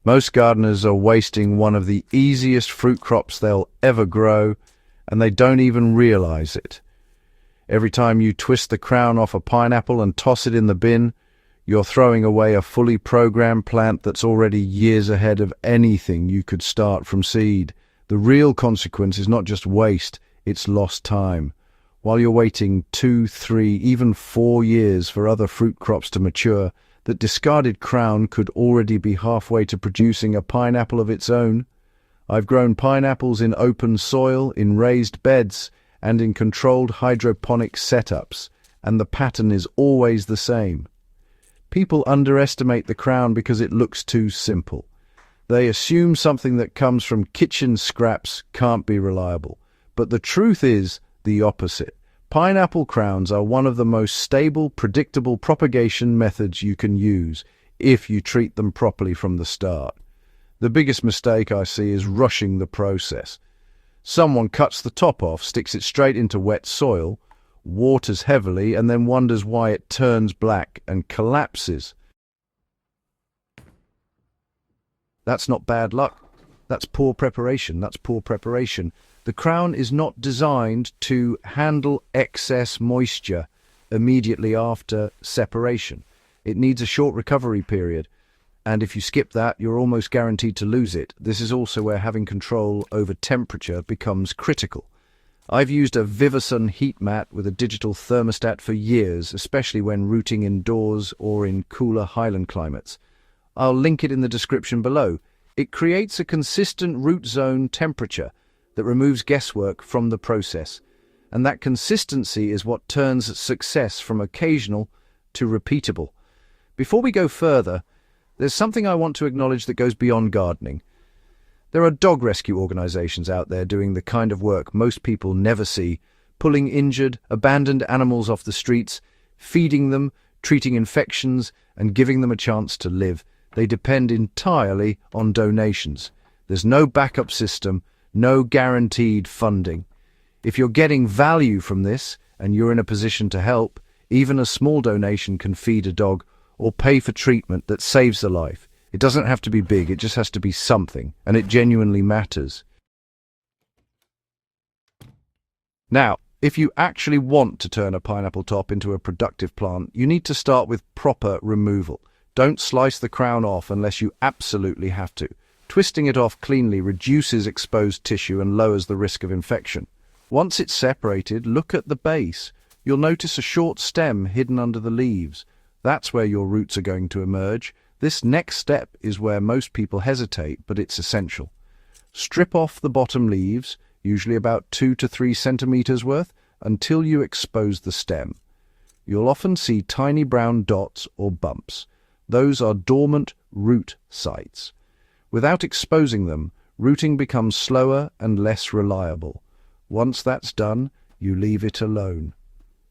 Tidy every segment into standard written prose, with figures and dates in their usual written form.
Most gardeners are wasting one of the easiest fruit crops they'll ever grow, and they don't even realize it. Every time you twist the crown off a pineapple and toss it in the bin, you're throwing away a fully programmed plant that's already years ahead of anything you could start from seed. The real consequence is not just waste, it's lost time. While you're waiting 2, 3, even 4 years for other fruit crops to mature, that discarded crown could already be halfway to producing a pineapple of its own. I've grown pineapples in open soil, in raised beds, and in controlled hydroponic setups, and the pattern is always the same. People underestimate the crown because it looks too simple. They assume something that comes from kitchen scraps can't be reliable. But the truth is the opposite. Pineapple crowns are one of the most stable, predictable propagation methods you can use if you treat them properly from the start. The biggest mistake I see is rushing the process. Someone cuts the top off, sticks it straight into wet soil, waters heavily, and then wonders why it turns black and collapses. That's not bad luck. That's poor preparation. The crown is not designed to handle excess moisture immediately after separation. It needs a short recovery period, and if you skip that, you're almost guaranteed to lose it. This is also where having control over temperature becomes critical. I've used a Vivison heat mat with a digital thermostat for years, especially when rooting indoors or in cooler highland climates. I'll link it in the description below. It creates a consistent root zone temperature that removes guesswork from the process. And that consistency is what turns success from occasional to repeatable. Before we go further, there's something I want to acknowledge that goes beyond gardening. There are dog rescue organizations out there doing the kind of work most people never see, pulling injured, abandoned animals off the streets, feeding them, treating infections, and giving them a chance to live. They depend entirely on donations. There's no backup system, no guaranteed funding. If you're getting value from this and you're in a position to help, even a small donation can feed a dog or pay for treatment that saves a life. It doesn't have to be big, it just has to be something, and it genuinely matters. Now, if you actually want to turn a pineapple top into a productive plant, you need to start with proper removal. Don't slice the crown off unless you absolutely have to. Twisting it off cleanly reduces exposed tissue and lowers the risk of infection. Once it's separated, look at the base. You'll notice a short stem hidden under the leaves. That's where your roots are going to emerge. This next step is where most people hesitate, but it's essential. Strip off the bottom leaves, usually about 2 to 3 centimeters worth, until you expose the stem. You'll often see tiny brown dots or bumps. Those are dormant root sites. Without exposing them, rooting becomes slower and less reliable. Once that's done, you leave it alone.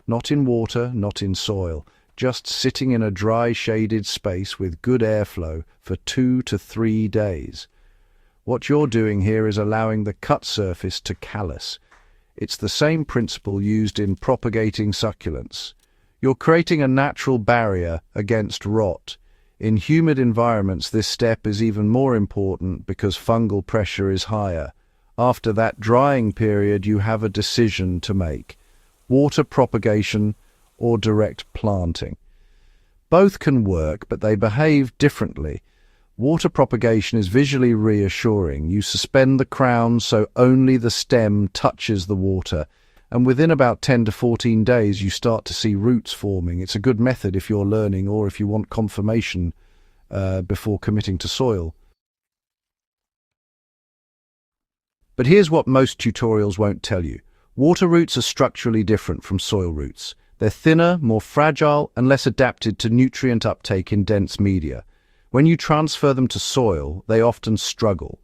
Not in water, not in soil, just sitting in a dry, shaded space with good airflow for 2 to 3 days. What you're doing here is allowing the cut surface to callus. It's the same principle used in propagating succulents. You're creating a natural barrier against rot. In humid environments, this step is even more important because fungal pressure is higher. After that drying period, you have a decision to make: water propagation or direct planting. Both can work, but they behave differently. Water propagation is visually reassuring. You suspend the crown so only the stem touches the water, and within about 10 to 14 days you start to see roots forming. It's a good method if you're learning or if you want confirmation before committing to soil. But here's what most tutorials won't tell you. Water roots are structurally different from soil roots. They're thinner, more fragile, and less adapted to nutrient uptake in dense media. When you transfer them to soil, they often struggle.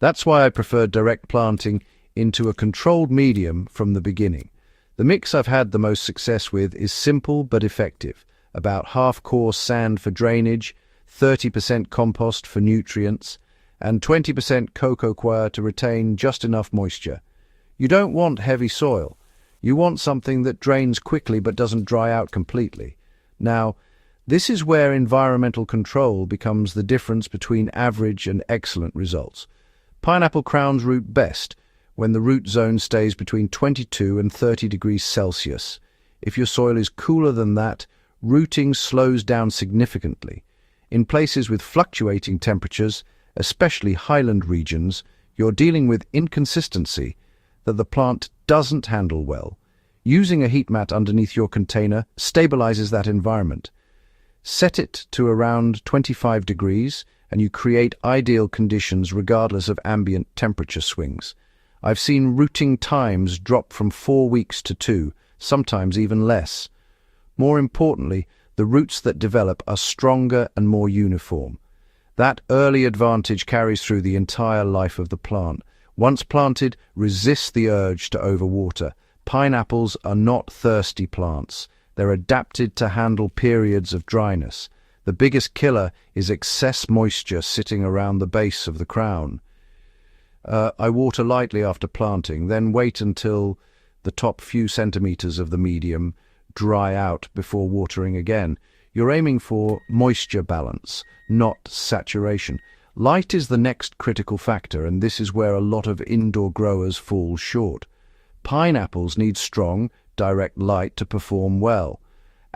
That's why I prefer direct planting into a controlled medium from the beginning. The mix I've had the most success with is simple but effective. About half coarse sand for drainage, 30% compost for nutrients, and 20% coco coir to retain just enough moisture. You don't want heavy soil. You want something that drains quickly but doesn't dry out completely. Now, This is where environmental control becomes the difference between average and excellent results. Pineapple crowns root best when the root zone stays between 22 and 30 degrees Celsius. If your soil is cooler than that, rooting slows down significantly. In places with fluctuating temperatures, especially highland regions, you're dealing with inconsistency that the plant doesn't handle well. Using a heat mat underneath your container stabilizes that environment. Set it to around 25 degrees and you create ideal conditions regardless of ambient temperature swings. I've seen rooting times drop from 4 weeks to 2, sometimes even less. More importantly, the roots that develop are stronger and more uniform. That early advantage carries through the entire life of the plant. Once planted, resist the urge to overwater. Pineapples are not thirsty plants. They're adapted to handle periods of dryness. The biggest killer is excess moisture sitting around the base of the crown. I water lightly after planting, then wait until the top few centimeters of the medium dry out before watering again. You're aiming for moisture balance, not saturation. Light is the next critical factor, and this is where a lot of indoor growers fall short. Pineapples need strong, direct light to perform well.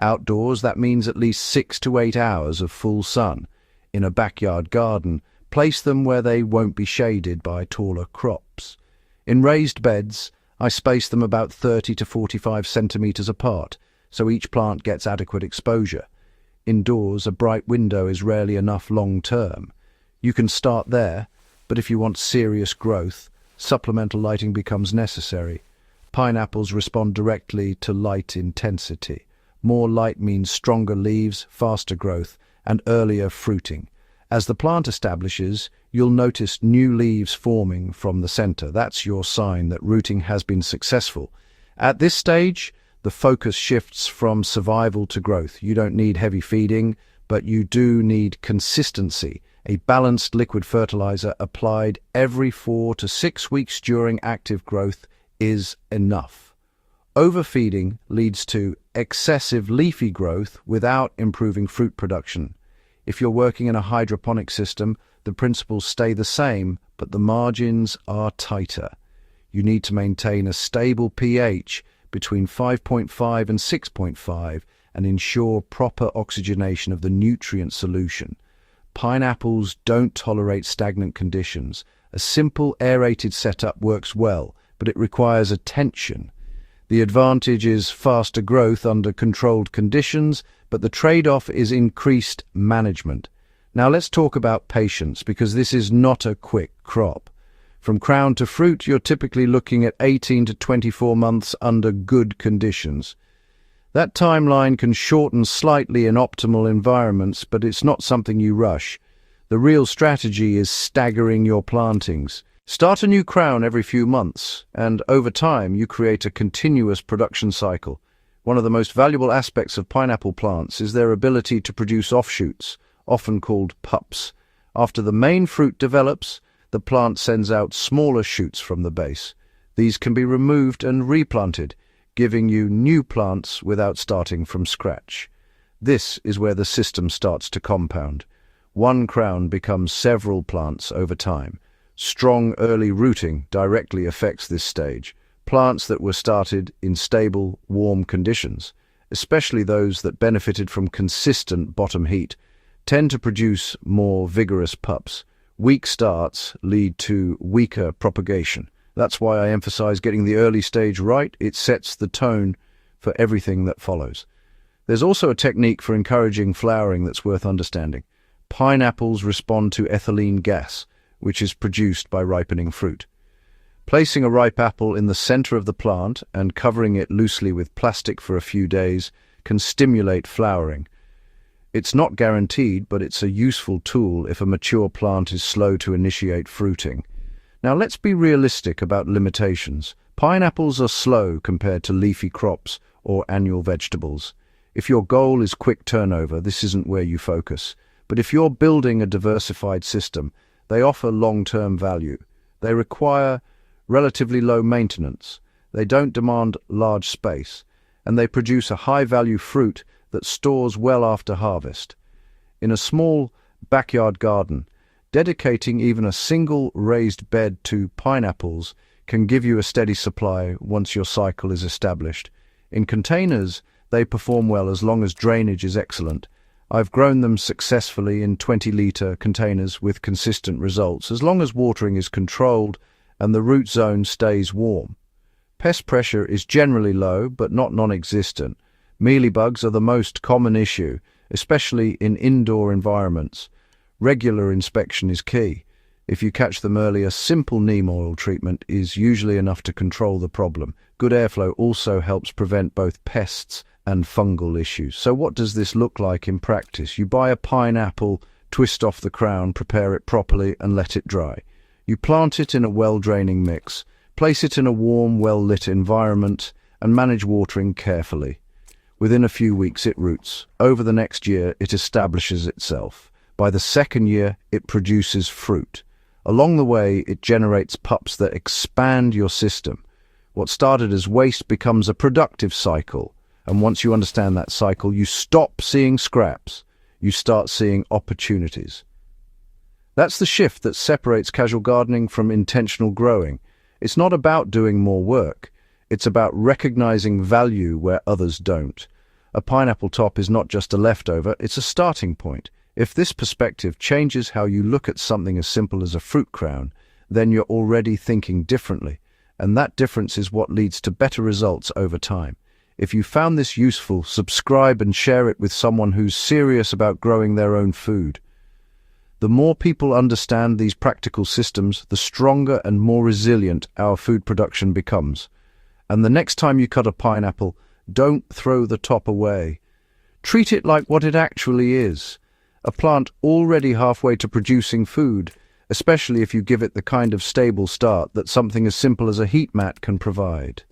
Outdoors, that means at least 6 to 8 hours of full sun. In a backyard garden, place them where they won't be shaded by taller crops. In raised beds, I space them about 30 to 45 centimeters apart, so each plant gets adequate exposure. Indoors, a bright window is rarely enough long-term. You can start there, but if you want serious growth, supplemental lighting becomes necessary. Pineapples respond directly to light intensity. More light means stronger leaves, faster growth, and earlier fruiting. As the plant establishes, you'll notice new leaves forming from the center. That's your sign that rooting has been successful. At this stage, the focus shifts from survival to growth. You don't need heavy feeding, but you do need consistency. A balanced liquid fertilizer applied every 4 to 6 weeks during active growth is enough. Overfeeding leads to excessive leafy growth without improving fruit production. If you're working in a hydroponic system, the principles stay the same, but the margins are tighter. You need to maintain a stable pH between 5.5 and 6.5 and ensure proper oxygenation of the nutrient solution. Pineapples don't tolerate stagnant conditions. A simple aerated setup works well, but it requires attention. The advantage is faster growth under controlled conditions, but the trade-off is increased management. Now let's talk about patience, because this is not a quick crop. From crown to fruit, you're typically looking at 18 to 24 months under good conditions. That timeline can shorten slightly in optimal environments, but it's not something you rush. The real strategy is staggering your plantings. Start a new crown every few months, and over time you create a continuous production cycle. One of the most valuable aspects of pineapple plants is their ability to produce offshoots, often called pups. After the main fruit develops, the plant sends out smaller shoots from the base. These can be removed and replanted, giving you new plants without starting from scratch. This is where the system starts to compound. One crown becomes several plants over time. Strong early rooting directly affects this stage. Plants that were started in stable, warm conditions, especially those that benefited from consistent bottom heat, tend to produce more vigorous pups. Weak starts lead to weaker propagation. That's why I emphasize getting the early stage right. It sets the tone for everything that follows. There's also a technique for encouraging flowering that's worth understanding. Pineapples respond to ethylene gas, which is produced by ripening fruit. Placing a ripe apple in the center of the plant and covering it loosely with plastic for a few days can stimulate flowering. It's not guaranteed, but it's a useful tool if a mature plant is slow to initiate fruiting. Now let's be realistic about limitations. Pineapples are slow compared to leafy crops or annual vegetables. If your goal is quick turnover, this isn't where you focus. But if you're building a diversified system, they offer long-term value. They require relatively low maintenance. They don't demand large space, and they produce a high-value fruit that stores well after harvest. In a small backyard garden, dedicating even a single raised bed to pineapples can give you a steady supply once your cycle is established. In containers, they perform well as long as drainage is excellent. I've grown them successfully in 20-litre containers with consistent results, as long as watering is controlled and the root zone stays warm. Pest pressure is generally low, but not non-existent. Mealybugs are the most common issue, especially in indoor environments. Regular inspection is key. If you catch them early, a simple neem oil treatment is usually enough to control the problem. Good airflow also helps prevent both pests and fungal issues. So what does this look like in practice? You buy a pineapple, twist off the crown, prepare it properly and let it dry. You plant it in a well-draining mix, place it in a warm, well-lit environment and manage watering carefully. Within a few weeks it roots. Over the next year it establishes itself. By the second year it produces fruit. Along the way, it generates pups that expand your system. What started as waste becomes a productive cycle. And once you understand that cycle, you stop seeing scraps. You start seeing opportunities. That's the shift that separates casual gardening from intentional growing. It's not about doing more work. It's about recognizing value where others don't. A pineapple top is not just a leftover, it's a starting point. If this perspective changes how you look at something as simple as a fruit crown, then you're already thinking differently, and that difference is what leads to better results over time. If you found this useful, subscribe and share it with someone who's serious about growing their own food. The more people understand these practical systems, the stronger and more resilient our food production becomes. And the next time you cut a pineapple, don't throw the top away. Treat it like what it actually is. A plant already halfway to producing food, especially if you give it the kind of stable start that something as simple as a heat mat can provide.